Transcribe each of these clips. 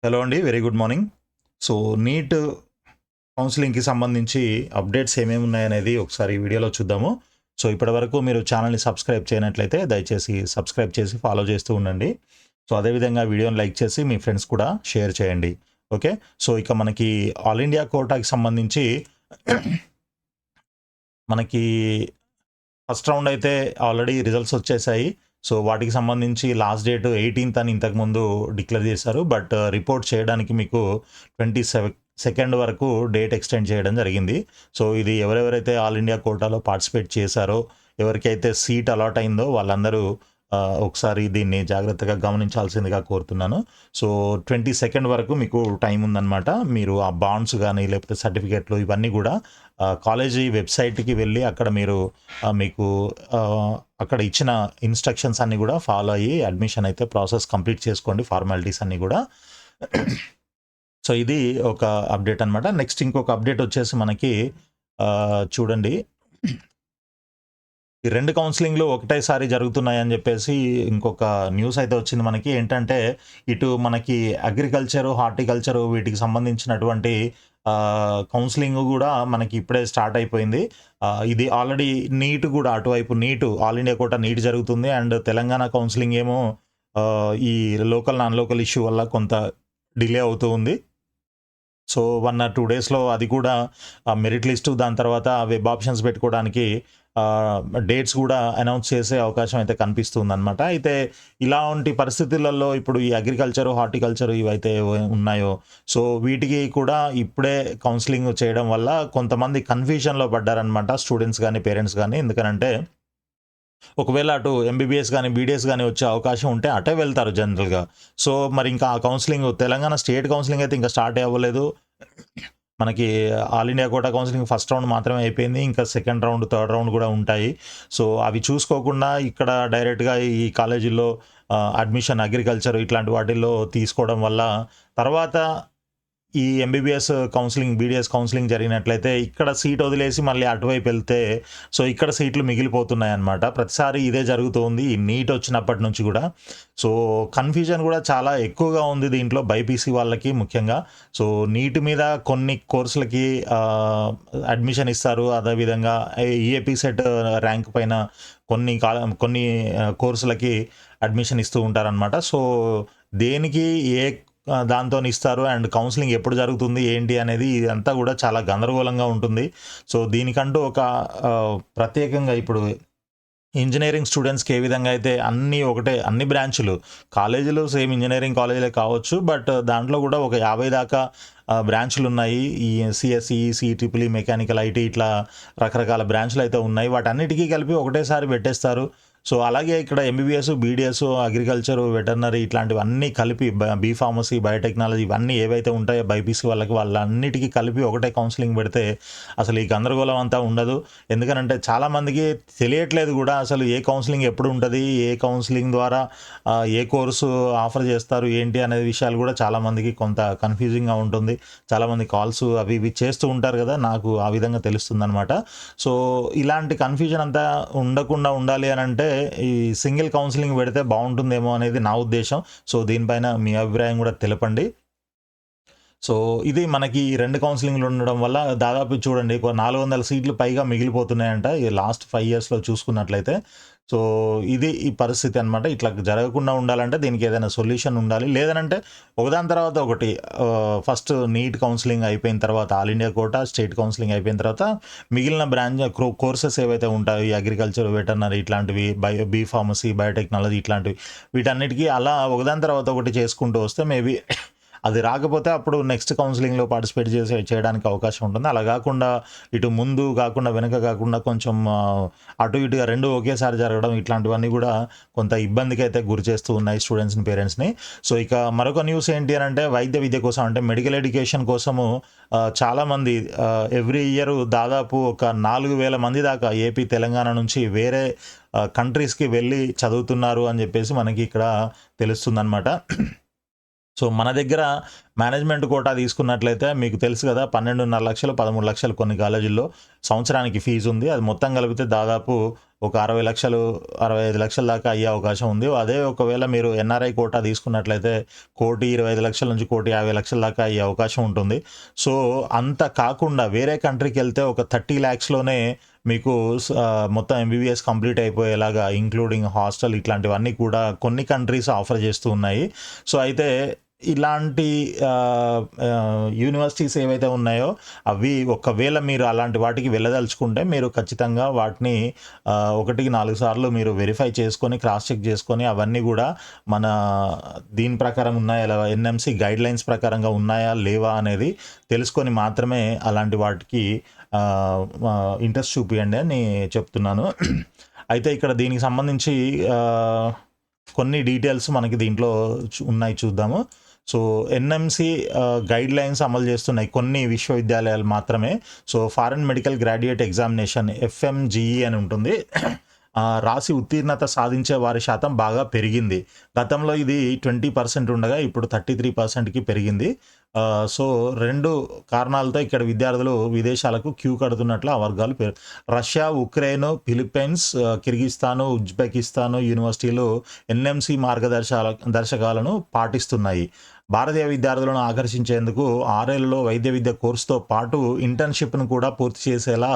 Hello అండి. Very good morning. So, NEET కౌన్సెలింగ్‌కి సంబంధించి అప్డేట్స్ ఏమేమి ఉన్నాయనేది ఒకసారి ఈ వీడియోలో చూద్దాము. సో, ఇప్పటివరకు మీరు ఛానల్‌ని సబ్స్క్రైబ్ చేయనట్లయితే దయచేసి సబ్స్క్రైబ్ చేసి ఫాలో చేస్తూ ఉండండి. సో, అదేవిధంగా వీడియోని లైక్ చేసి మీ ఫ్రెండ్స్ కూడా షేర్ చేయండి. ఓకే. సో, ఇక మనకి ఆల్ ఇండియా కోటాకి సంబంధించి మనకి ఫస్ట్ రౌండ్ అయితే ఆల్రెడీ రిజల్ట్స్ వచ్చేసాయి. సో, వాటికి సంబంధించి లాస్ట్ డేట్ 18థ్ అని ఇంతకుముందు డిక్లేర్ చేశారు. బట్ రిపోర్ట్ చేయడానికి మీకు 22nd వరకు డేట్ ఎక్స్టెండ్ చేయడం జరిగింది. సో, ఇది ఎవరెవరైతే ఆల్ ఇండియా కోటాలో పార్టిసిపేట్ చేశారో, ఎవరికైతే సీట్ అలాట్ అయిందో వాళ్ళందరూ ఒకసారి దీన్ని జాగ్రత్తగా గమనించాల్సిందిగా కోరుతున్నాను. సో, 22nd వరకు మీకు టైం ఉందన్నమాట. మీరు ఆ బాండ్స్ గానీ, లేకపోతే సర్టిఫికేట్లు ఇవన్నీ కూడా కాలేజీ వెబ్‌సైట్‌కి వెళ్ళి అక్కడ మీరు మీకు అక్కడ ఇచ్చిన ఇన్‌స్ట్రక్షన్స్ అన్నీ కూడా ఫాలో అయ్యి అడ్మిషన్ అయితే ప్రాసెస్ కంప్లీట్ చేసుకోండి. ఫార్మాలిటీస్ అన్నీ కూడా. సో, ఇది ఒక అప్డేట్ అనమాట. నెక్స్ట్ ఇంకొక అప్డేట్ వచ్చేసి మనకి చూడండి. ఈ 2 కౌన్సెలింగ్‌లు ఒకటేసారి జరుగుతున్నాయని జెప్పేసి ఇంకొక న్యూస్ అయితే వచ్చింది మనకి. ఏంటంటే, ఇటు మనకి అగ్రికల్చరు, హార్టికల్చరు వీటికి సంబంధించినటువంటి కౌన్సెలింగ్ గూడా మనకి ఇప్పుడే స్టార్ట్ అయిపోయింది. ఇది ఆల్రెడీ నీట్ గూడా అటువైపు నీటు ఆల్ ఇండియా కోటా నీట్ జరుగుతుంది. అండ్ తెలంగాణ కౌన్సెలింగ్ ఏమో ఈ లోకల్, నాన్ లోకల్ ఇష్యూ వల్ల కొంత డిలే అవుతూ ఉంది. సో, 1 ఆర్ 2 డేస్‌లో అది కూడా మెరిట్ లిస్టు, దాని తర్వాత వెబ్ ఆప్షన్స్ పెట్టుకోవడానికి డేట్స్ కూడా అనౌన్స్ చేసే అవకాశం అయితే కనిపిస్తుందనమాట. అయితే ఇలాంటి పరిస్థితులలో ఇప్పుడు ఈ అగ్రికల్చరు, హార్టికల్చరు ఇవైతే ఉన్నాయో, సో, వీటికి కూడా ఇప్పుడే కౌన్సెలింగ్ చేయడం వల్ల కొంతమంది కన్‌ఫ్యూజన్‌లో పడ్డారనమాట. స్టూడెంట్స్ గానీ, పేరెంట్స్ గానీ. ఎందుకనంటే, ఒకవేళ అటు ఎంబీబీఎస్ గానీ, బీడీఎస్ గానీ వచ్చే అవకాశం ఉంటే అటే వెళ్తారు జనరల్‌గా. సో, మరి ఇంకా ఆ కౌన్సెలింగ్ తెలంగాణ స్టేట్ కౌన్సెలింగ్ అయితే ఇంకా స్టార్టే అవ్వలేదు. మనకి all India quota counselling first round మాత్రమే అయిపోయింది. ఇంకా సెకండ్ రౌండ్, థర్డ్ రౌండ్ కూడా ఉంటాయి. సో, అవి చూసుకోకుండా ఇక్కడ డైరెక్ట్‌గా ఈ కాలేజీల్లో అడ్మిషన్ అగ్రికల్చర్ ఇట్లాంటి వాటిల్లో తీసుకోవడం వల్ల తర్వాత ఈ ఎంబీబీఎస్ కౌన్సెలింగ్, బీడీఎస్ కౌన్సెలింగ్ జరిగినట్లయితే ఇక్కడ సీట్ వదిలేసి మళ్ళీ అటువైపు వెళ్తే సో, ఇక్కడ సీట్లు మిగిలిపోతున్నాయన్నమాట. ప్రతిసారి ఇదే జరుగుతుంది. ఈ నీట్ వచ్చినప్పటి నుంచి కూడా. సో, కన్‌ఫ్యూజన్ కూడా చాలా ఎక్కువగా ఉంది దీంట్లో బైపీసీ వాళ్ళకి ముఖ్యంగా. సో, నీట్ మీద కొన్ని కోర్సులకి అడ్మిషన్ ఇస్తారు. అదేవిధంగా ఈఏపీ సెట్ ర్యాంక్ పైన కొన్ని కోర్సులకి అడ్మిషన్ ఇస్తూ ఉంటారనమాట. సో, దేనికి ఏ దాంతోనిస్తారు అండ్ కౌన్సెలింగ్ ఎప్పుడు జరుగుతుంది, ఏంటి అనేది ఇదంతా కూడా చాలా గందరగోళంగా ఉంటుంది. సో, దీనికంటూ ఒక ప్రత్యేకంగా ఇప్పుడు ఇంజినీరింగ్ స్టూడెంట్స్‌కి ఏ విధంగా అయితే అన్నీ ఒకటే అన్ని బ్రాంచులు, కాలేజీలు సేమ్ ఇంజినీరింగ్ కాలేజీలే కావచ్చు. బట్ దాంట్లో కూడా ఒక 50 దాకా బ్రాంచులున్నాయి. ఈ సీఎస్ఈ, సీఈఈఈ, మెకానికల్, ఐటీ ఇట్లా రకరకాల బ్రాంచులయితే ఉన్నాయి. వాటన్నిటికీ కలిపి ఒకటేసారి పెట్టేస్తారు. సో, అలాగే ఇక్కడ ఎంబీబీఎస్, బీడీఎస్, అగ్రికల్చర్, వెటర్నరీ ఇట్లాంటివన్నీ కలిపి బీ ఫార్మసీ, బయోటెక్నాలజీ ఇవన్నీ ఏవైతే ఉంటాయో బైపీసీ వాళ్ళన్నిటికీ కలిపి ఒకటే కౌన్సెలింగ్ పెడితే అసలు ఈ గందరగోళం అంతా ఉండదు. ఎందుకనంటే చాలామందికి తెలియట్లేదు కూడా అసలు ఏ కౌన్సెలింగ్ ఎప్పుడు ఉంటది, ఏ కౌన్సెలింగ్ ద్వారా ఏ కోర్సు ఆఫర్ చేస్తారు, ఏంటి అనే విషయాలు కూడా చాలామందికి కొంత కన్‌ఫ్యూజింగ్‌గా ఉంటుంది. చాలామంది కాల్స్ అవి ఇవి చేస్తూ ఉంటారు కదా! నాకు ఆ విధంగా తెలుస్తుందనమాట. సో, ఇలాంటి కన్‌ఫ్యూజన్ అంతా ఉండకుండా ఉండాలి అనంటే ఈ సింగిల్ కౌన్సెలింగ్ పెడితే బావుంటుందేమో అనేది నా ఉద్దేశం. సో, దీనిపైన మీ అభిప్రాయం కూడా తెలపండి. సో, ఇది మనకి ఈ 2 కౌన్సెలింగ్‌లు ఉండడం వల్ల దాదాపు చూడండి 400 సీట్లు పైగా మిగిలిపోతున్నాయంట. ఈ లాస్ట్ 5 ఇయర్స్‌లో చూసుకున్నట్లయితే. సో, ఇది ఈ పరిస్థితి అనమాట. ఇట్లా జరగకుండా ఉండాలంటే దీనికి ఏదైనా సొల్యూషన్ ఉండాలి. లేదనంటే ఒకదాని తర్వాత ఒకటి ఫస్ట్ నీట్ కౌన్సెలింగ్ అయిపోయిన తర్వాత all India quota, state counselling అయిపోయిన తర్వాత మిగిలిన కోర్సెస్ ఏవైతే ఉంటాయో ఈ అగ్రికల్చర్, వెటర్నరీ ఇట్లాంటివి, బీ ఫార్మసీ, బయోటెక్నాలజీ ఇట్లాంటివి వీటన్నిటికి అలా ఒకదాని తర్వాత ఒకటి చేసుకుంటూ వస్తే మేబీ అది రాకపోతే అప్పుడు నెక్స్ట్ కౌన్సెలింగ్‌లో పార్టిసిపేట్ చేయడానికి అవకాశం ఉంటుంది. అలా గాకుండా ఇటు ముందు గాకుండా, వెనక గాకుండా కొంచెం అటు ఇటుగా 2 ఒకేసారి జరగడం ఇట్లాంటివన్నీ గూడా కొంత ఇబ్బందికైతే గురి చేస్తూ ఉన్నాయి స్టూడెంట్స్‌ని, పేరెంట్స్‌ని. సో, ఇక మరొక న్యూస్ ఏంటి అనంటే వైద్య విద్య కోసం అంటే మెడికల్ ఎడ్యుకేషన్ కోసము చాలామంది ఎవ్రీ ఇయర్ దాదాపు ఒక 4000 మంది దాకా ఏపీ, తెలంగాణ నుంచి వేరే కంట్రీస్‌కి వెళ్ళి చదువుతున్నారు అని జెప్పేసి మనకి ఇక్కడ తెలుస్తుందనమాట. సో, మన దగ్గర మేనేజ్మెంట్ కోటా తీసుకున్నట్లయితే మీకు తెలుసు కదా! 12.5 లక్షలు, 13 లక్షలు కొన్ని కాలేజీల్లో సంవత్సరానికి ఫీజుంది. అది మొత్తం కలిపితే దాదాపు ఒక 60 లక్షలు, 65 లక్షల దాకా అయ్యే అవకాశం ఉంది. అదే ఒకవేళ మీరు ఎన్ఆర్ఐ కోటా తీసుకున్నట్లయితే 1,25,00,000 నుంచి 1,50,00,000 దాకా అయ్యే అవకాశం ఉంటుంది. సో, అంత కాకుండా వేరే కంట్రీకెళ్తే ఒక 30 లాక్స్‌లోనే మీకు మొత్తం ఎంబీబీఎస్ కంప్లీట్ అయిపోయేలాగా ఇంక్లూడింగ్ హాస్టల్ ఇట్లాంటివన్నీ కూడా కొన్ని కంట్రీస్ ఆఫర్ చేస్తూ ఉన్నాయి. సో, అయితే ఇలాంటి యూనివర్సిటీస్ ఏవైతే ఉన్నాయో అవి ఒకవేళ మీరు అలాంటి వాటికి వెళ్ళదలుచుకుంటే మీరు ఖచ్చితంగా వాటిని 1కి 4 సార్లు మీరు వెరిఫై చేసుకొని క్రాస్ చెక్ చేసుకొని అవన్నీ కూడా మన దీని ప్రకారం ఉన్నాయా, ఎన్ఎంసి గైడ్లైన్స్ ప్రకారంగా ఉన్నాయా లేవా అనేది తెలుసుకొని మాత్రమే అలాంటి వాటికి ఇంట్రెస్ట్ చూపియండి అని చెప్తున్నాను. అయితే ఇక్కడ దీనికి సంబంధించి కొన్ని డీటెయిల్స్ మనకి దీంట్లో ఉన్నాయి, చూద్దాము. సో, ఎన్ఎంసి గైడ్లైన్స్ అమలు చేస్తున్నాయి కొన్ని విశ్వవిద్యాలయాలు మాత్రమే. So, foreign medical graduate examination ఎఫ్ఎంజిఈ అని ఉంటుంది. రాసి ఉత్తీర్ణత సాధించే వారి శాతం బాగా పెరిగింది. గతంలో ఇది 20% ఉండగా ఇప్పుడు 33%కి పెరిగింది. సో, 2 కారణాలతో ఇక్కడ విద్యార్థులు విదేశాలకు క్యూ కడుతున్నట్లు ఆ వర్గాలు రష్యా, ఉక్రెయిన్, ఫిలిప్పైన్స్, కిర్గిస్తాను, ఉజ్బెకిస్తాను యూనివర్సిటీలు ఎన్ఎంసి మార్గదర్శకాలను పాటిస్తున్నాయి. భారతీయ విద్యార్థులను ఆకర్షించేందుకు 6 ఏళ్లలో వైద్య విద్య కోర్సుతో పాటు ఇంటర్న్‌షిప్‌ను కూడా పూర్తి చేసేలా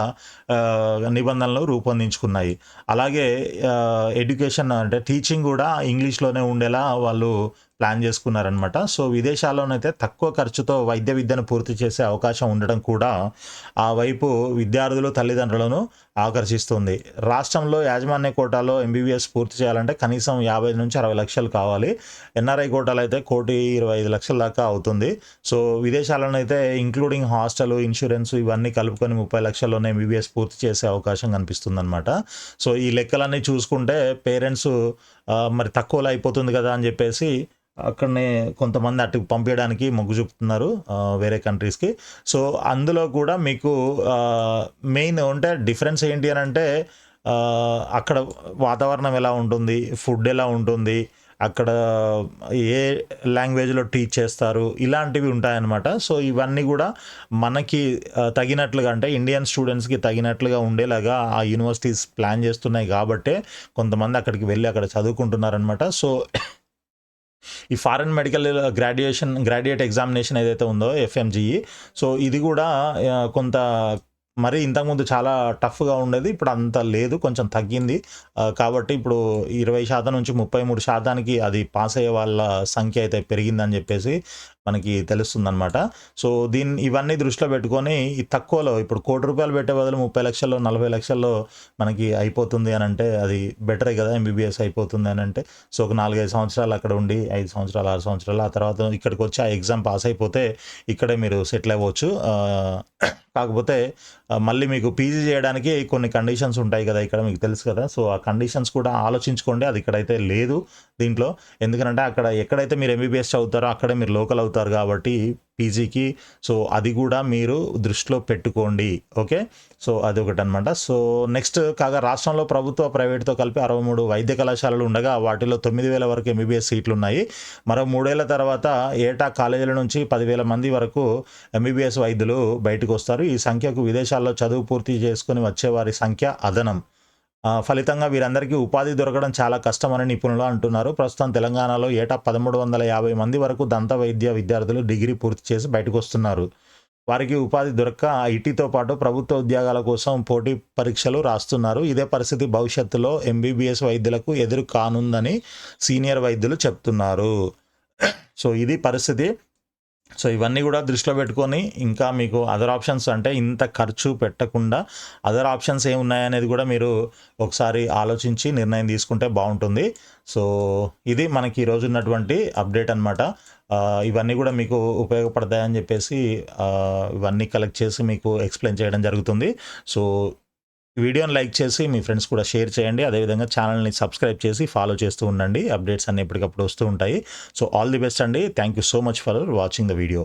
నిబంధనలు రూపొందించుకున్నాయి. అలాగే ఎడ్యుకేషన్ అంటే టీచింగ్ కూడా ఇంగ్లీష్‌లోనే ఉండేలా వాళ్ళు ప్లాన్ చేసుకున్నారనమాట. సో, విదేశాల్లోనైతే తక్కువ ఖర్చుతో వైద్య విద్యను పూర్తి చేసే అవకాశం ఉండడం కూడా ఆ వైపు విద్యార్థులు, తల్లిదండ్రులను ఆకర్షిస్తుంది. రాష్ట్రంలో యాజమాన్య కోటాలో ఎంబీబీఎస్ పూర్తి చేయాలంటే కనీసం 50 నుంచి 60 లక్షలు కావాలి. ఎన్ఆర్ఐ కోటాలో అయితే 1,25,00,000 దాకా అవుతుంది. సో, విదేశాల్లోనైతే ఇంక్లూడింగ్ హాస్టల్, ఇన్సూరెన్స్ ఇవన్నీ కలుపుకొని 30 లక్షల్లోనే ఎంబీబీఎస్ పూర్తి చేసే అవకాశం కనిపిస్తుందనమాట. సో, ఈ లెక్కలన్నీ చూసుకుంటే పేరెంట్స్ మరి తక్కువలో అయిపోతుంది కదా అని చెప్పేసి అక్కడనే కొంతమంది అటు పంపించడానికి మొగ్గు చూపుతున్నారు వేరే కంట్రీస్‌కి. సో, అందులో కూడా మీకు మెయిన్ అంటే డిఫరెన్స్ ఏంటి అని అంటే అక్కడ వాతావరణం ఎలా ఉంటుంది, ఫుడ్ ఎలా ఉంటుంది, అక్కడ ఏ లాంగ్వేజ్‌లో టీచ్ చేస్తారు, ఇలాంటివి ఉంటాయన్నమాట. సో, ఇవన్నీ కూడా మనకి తగినట్లుగా అంటే ఇండియన్ స్టూడెంట్స్‌కి తగినట్లుగా ఉండేలాగా ఆ యూనివర్సిటీస్ ప్లాన్ చేస్తున్నాయి కాబట్టే కొంతమంది అక్కడికి వెళ్ళి అక్కడ చదువుకుంటున్నారనమాట. సో, ఈ ఫారెన్ మెడికల్ గ్రాడ్యుయేట్ ఎగ్జామినేషన్ ఏదైతే ఉందో ఎఫ్ఎంజిఈ, సో, ఇది కూడా కొంత మరి ఇంతకుముందు చాలా టఫ్‌గా ఉండేది. ఇప్పుడు అంత లేదు, కొంచెం తగ్గింది. కాబట్టి ఇప్పుడు 20% నుంచి 33%కి అది పాస్ అయ్యే వాళ్ళ సంఖ్య అయితే పెరిగిందని చెప్పేసి మనకి తెలుస్తుందనమాట. సో, ఇవన్నీ దృష్టిలో పెట్టుకొని ఈ తక్కువలో ఇప్పుడు ₹1,00,00,000 పెట్టే బదులు 30 లక్షల్లో, 40 లక్షల్లో మనకి అయిపోతుంది అని అంటే అది బెటరే కదా! ఎంబీబీఎస్ అయిపోతుంది అని అంటే. సో, ఒక 4, 5 సంవత్సరాలు అక్కడ ఉండి 5 సంవత్సరాలు, 6 సంవత్సరాలు ఆ తర్వాత ఇక్కడికి వచ్చి ఆ ఎగ్జామ్ పాస్ అయిపోతే ఇక్కడే మీరు సెటిల్ అవ్వచ్చు. కాకపోతే మళ్ళీ మీకు పీజీ చేయడానికి కొన్ని కండిషన్స్ ఉంటాయి కదా! ఇక్కడ మీకు తెలుసు కదా! సో, ఆ కండిషన్స్ కూడా ఆలోచించుకోండి. అది ఇక్కడైతే లేదు దీంట్లో. ఎందుకంటే అక్కడ ఎక్కడైతే మీరు ఎంబీబీఎస్ చదువుతారో అక్కడే మీరు లోకల్ అవుతారు కాబట్టి పీజీకి. సో, అది కూడా మీరు దృష్టిలో పెట్టుకోండి. ఓకే. సో, అదొకటనమాట. సో, నెక్స్ట్ కాగా రాష్ట్రంలో ప్రభుత్వ, ప్రైవేట్‌తో కలిపి 63 వైద్య కళాశాలలు ఉండగా వాటిలో 9,000 వరకు ఎంబీబీఎస్ సీట్లున్నాయి. మరో 3 ఏళ్ల తర్వాత ఏటా కాలేజీల నుంచి 10,000 మంది వరకు ఎంబీబీఎస్ వైద్యులు బయటకొస్తారు. ఈ సంఖ్యకు విదేశాల్లో చదువు పూర్తి చేసుకొని వచ్చేవారి సంఖ్య అదనం. ఫలితంగా వీరందరికీ ఉపాధి దొరకడం చాలా కష్టమని నిపుణులు అంటున్నారు. ప్రస్తుతం తెలంగాణలో ఏటా 1,350 మంది వరకు దంత వైద్య విద్యార్థులు డిగ్రీ పూర్తి చేసి బయటకొస్తున్నారు. వారికి ఉపాధి దొరక్క ఐటీతో పాటు ప్రభుత్వ ఉద్యోగాల కోసం పోటీ పరీక్షలు రాస్తున్నారు. ఇదే పరిస్థితి భవిష్యత్తులో ఎంబీబీఎస్ వైద్యులకు ఎదురు కానుందని సీనియర్ వైద్యులు చెప్తున్నారు. సో, ఇది పరిస్థితి. సో, ఇవన్నీ కూడా దృష్టిలో పెట్టుకొని ఇంకా మీకు అదర్ ఆప్షన్స్ అంటే ఇంత ఖర్చు పెట్టకుండా అదర్ ఆప్షన్స్ ఏమున్నాయనేది కూడా మీరు ఒకసారి ఆలోచించి నిర్ణయం తీసుకుంటే బాగుంటుంది. సో, ఇది మనకి ఈరోజు ఉన్నటువంటి అప్డేట్ అనమాట. ఇవన్నీ కూడా మీకు ఉపయోగపడతాయని చెప్పేసి ఇవన్నీ కలెక్ట్ చేసి మీకు ఎక్స్ప్లెయిన్ చేయడం జరుగుతుంది. సో, వీడియోని లైక్ చేసి మీ ఫ్రెండ్స్ కూడా షేర్ చేయండి. అదేవిధంగా ఛానల్ని సబ్స్క్రైబ్ చేసి ఫాలో చేస్తూ ఉండండి. అప్డేట్స్ అన్నీ ఎప్పటికప్పుడు వస్తూ ఉంటాయి. సో, ఆల్ ది బెస్ట్ అండి. Thank you so much for watching the video.